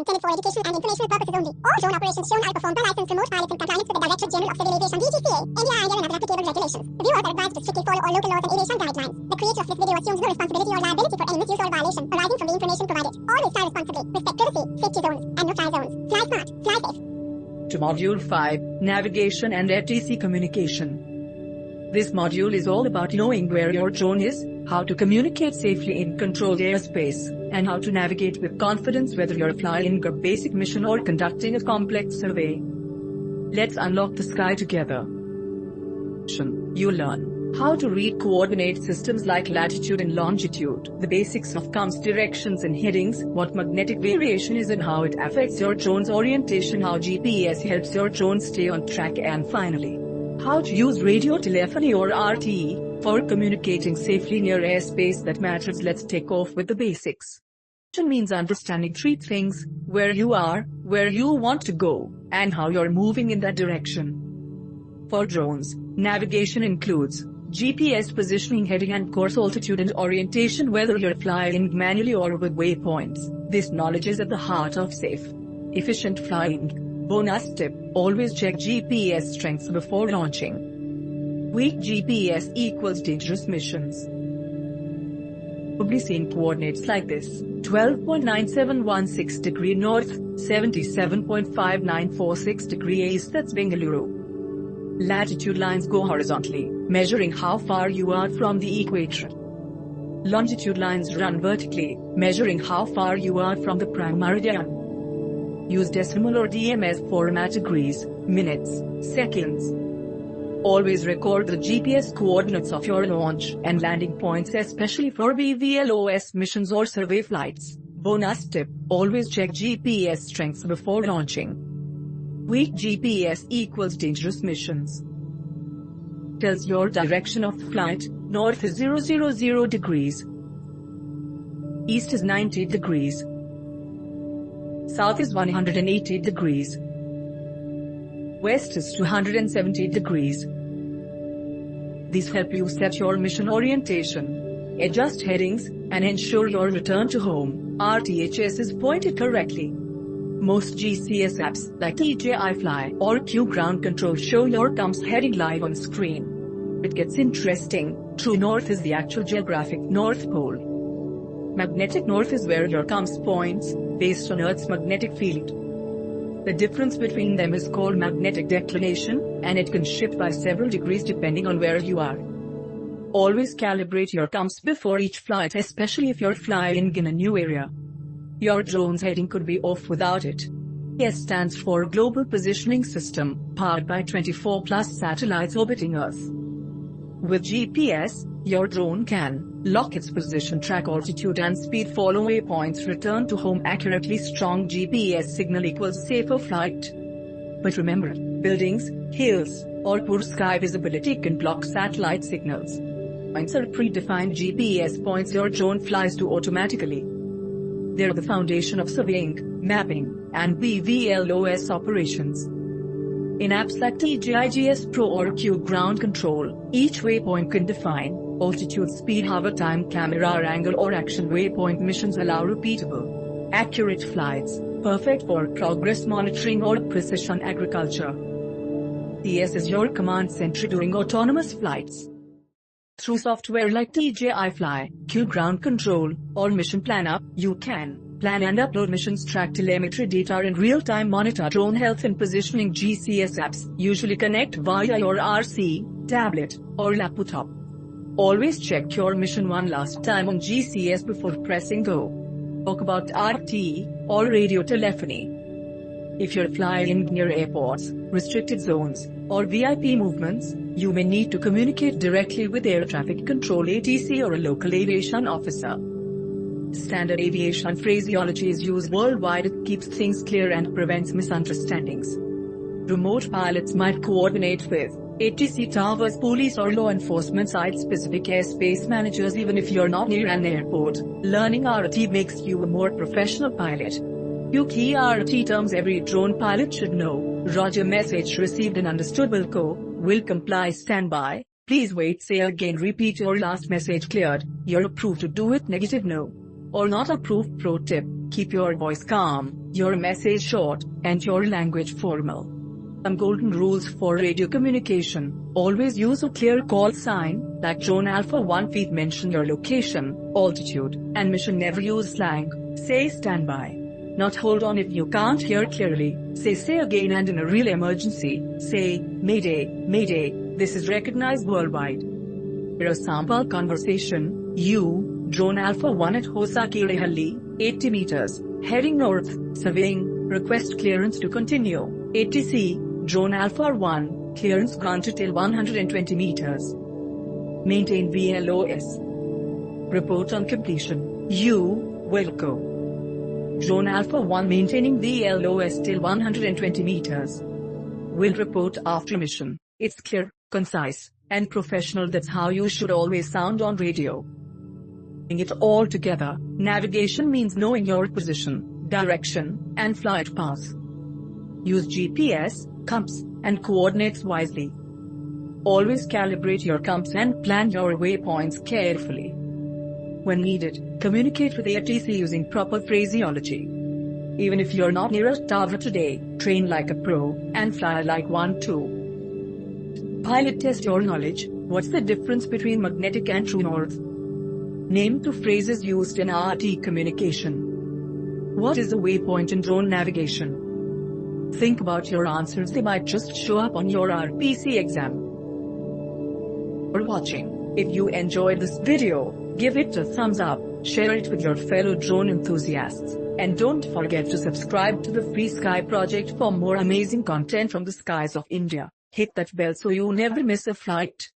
intended for educational and informational purposes only. All drone operations shown are performed by licensed remote pilots in compliance with the Directorate General of Civil Aviation (DGCA), India, and other applicable regulations. The viewers are advised to strictly follow all local laws and aviation guidelines. The creator of this video assumes no responsibility or liability for any misuse or violation arising from the information provided. Always fly responsibly, respect privacy, safety zones, and no-fly zones. Fly smart, fly safe. To Module 5, Navigation and ATC Communication. This module is all about knowing where your drone is, how to communicate safely in controlled airspace, and how to navigate with confidence whether you're flying a basic mission or conducting a complex survey. Let's unlock the sky together. You'll learn how to read coordinate systems like latitude and longitude, the basics of comms directions and headings, what magnetic variation is and how it affects your drone's orientation, how GPS helps your drone stay on track, and finally, how to use radio telephony or RTE for communicating safely near airspace that matters. Let's take off with the basics. Navigation means understanding three things: where you are, where you want to go, and how you're moving in that direction. For drones, navigation includes GPS positioning, heading and course, altitude and orientation, whether you're flying manually or with waypoints. This knowledge is at the heart of safe, efficient flying. Bonus tip: always check GPS strengths before launching. Weak GPS equals dangerous missions. Probably seen coordinates like this: 12.9716 degree north, 77.5946 degree east, that's Bengaluru. Latitude lines go horizontally, measuring how far you are from the equator. Longitude lines run vertically, measuring how far you are from the prime meridian. Use decimal or DMS format: degrees, minutes, seconds. Always record the GPS coordinates of your launch and landing points, especially for BVLOS missions or survey flights. Bonus tip: always check GPS strengths before launching. Weak GPS equals dangerous missions. Tells your direction of flight: north is 000 degrees, east is 90 degrees, south is 180 degrees, west is 270 degrees. These help you set your mission orientation, adjust headings, and ensure your return to home, RTHS, is pointed correctly. Most GCS apps like DJI Fly or Q Ground Control show your comms heading live on screen. It gets interesting. True north is the actual geographic North Pole. Magnetic north is where your comms points, based on Earth's magnetic field. The difference between them is called magnetic declination, and it can shift by several degrees depending on where you are. Always calibrate your comms before each flight, especially if you're flying in a new area. Your drone's heading could be off without it. GPS stands for Global Positioning System, powered by 24+ satellites orbiting Earth. With GPS, your drone can lock its position, track altitude and speed, follow waypoints, return to home accurately. Strong GPS signal equals safer flight. But remember, buildings, hills, or poor sky visibility can block satellite signals. Points are predefined GPS points your drone flies to automatically. They're the foundation of surveying, mapping, and BVLOS operations. In apps like DJI GS Pro or Q Ground Control, each waypoint can define altitude, speed, hover time, camera angle, or action. Waypoint missions allow repeatable, accurate flights, perfect for progress monitoring or precision agriculture. DS is your command center during autonomous flights. Through software like DJI Fly, Q Ground Control, or Mission Planner, you can plan and upload missions, track telemetry data, and real-time monitor drone health and positioning. GCS apps usually connect via your RC, tablet, or laptop. Always check your mission one last time on GCS before pressing go. Talk about RTE, or radio telephony. If you're flying near airports, restricted zones, or VIP movements, you may need to communicate directly with air traffic control ATC or a local aviation officer. Standard aviation phraseology is used worldwide. It keeps things clear and prevents misunderstandings. Remote pilots might coordinate with ATC towers, police, or law enforcement site-specific airspace managers even if you're not near an airport. Learning RT makes you a more professional pilot. Few key RT terms every drone pilot should know: Roger, message received and understood. Will comply, stand by, please wait, say again, repeat your last message, cleared, you're approved to do it, negative, no. or not approved. Pro tip: keep your voice calm, your message short, and your language formal. Some golden rules for radio communication: always use a clear call sign, like Drone Alpha 1 feet. Mention your location, altitude, and mission. Never use slang. Say standby, not hold on. If you can't hear clearly, say again. And in a real emergency, say Mayday, Mayday. This is recognized worldwide. Here a sample conversation. You, Drone Alpha 1 at Hosakirehalli, 80 meters, heading north, surveying, request clearance to continue. ATC, Drone Alpha 1, clearance granted till 120 meters. Maintain VLOS. Report on completion. You, Wilco. Drone Alpha 1 maintaining VLOS till 120 meters. Will report after mission. It's clear, concise, and professional. That's how you should always sound on radio. Putting it all together, navigation means knowing your position, direction, and flight path. Use GPS, compass, and coordinates wisely. Always calibrate your compass and plan your waypoints carefully. When needed, communicate with the ATC using proper phraseology. Even if you're not near a tower today, train like a pro, and fly like one too. Pilot, test your knowledge. What's the difference between magnetic and true north? Name 2 phrases used in RT communication. What is a waypoint in drone navigation? Think about your answers. They might just show up on your RPC exam. For watching. If you enjoyed this video, give it a thumbs up, share it with your fellow drone enthusiasts, and don't forget to subscribe to the Free Sky Project for more amazing content from the skies of India. Hit that bell so you never miss a flight.